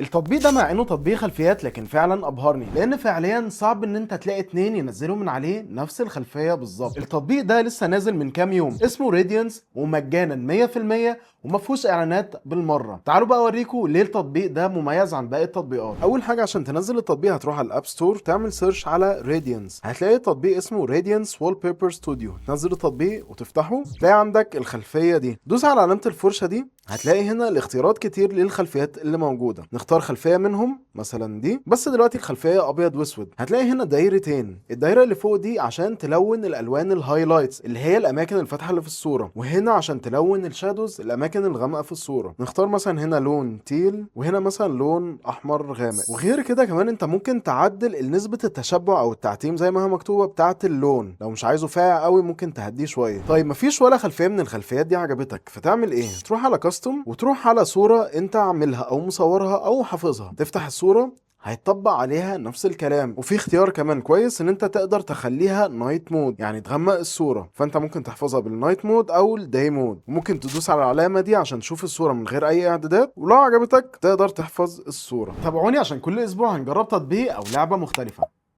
التطبيق ده مع انه تطبيق خلفيات لكن فعلا ابهرني، لان فعليا صعب ان انت تلاقي اتنين ينزلوا من عليه نفس الخلفيه بالظبط. التطبيق ده لسه نازل من كام يوم، اسمه راديانس ومجانا 100% وما فيهوش اعلانات بالمره. تعالوا بقى اوريكم ليه التطبيق ده مميز عن باقي التطبيقات. اول حاجه عشان تنزل التطبيق هتروح على الاب ستور، تعمل سيرش على راديانس، هتلاقي تطبيق اسمه راديانس وول بيبر ستوديو. تنزل التطبيق وتفتحه، تلاقي عندك الخلفيه دي، دوس على علامه الفرشه دي، هتلاقي هنا الاختيارات كتير للخلفيات اللي موجوده. نختار خلفيه منهم مثلا دي، بس دلوقتي الخلفيه ابيض واسود. هتلاقي هنا دايرتين، الدايره اللي فوق دي عشان تلون الالوان الهايلايتس اللي هي الاماكن الفاتحه اللي في الصوره، وهنا عشان تلون الشادوز الاماكن الغامقه في الصوره. نختار مثلا هنا لون تيل، وهنا مثلا لون احمر غامق. وغير كده كمان انت ممكن تعدل نسبه التشبع او التعتيم زي ما هي مكتوبه بتاعه اللون، لو مش عايزه فاقع قوي ممكن تهديه شويه. طيب مفيش ولا خلفيه من الخلفيات دي عجبتك، فتعمل ايه؟ تروح على كاستم وتروح على صوره انت عاملها او مصورها او حافظها، تفتح الصوره هيطبق عليها نفس الكلام. وفي اختيار كمان كويس ان انت تقدر تخليها نايت مود، يعني تغمق الصوره، فانت ممكن تحفظها بالنايت مود او الداي مود. وممكن تدوس على العلامه دي عشان تشوف الصوره من غير اي اعدادات، ولو عجبتك تقدر تحفظ الصوره. تابعوني عشان كل اسبوع هنجرب تطبيق او لعبه مختلفه.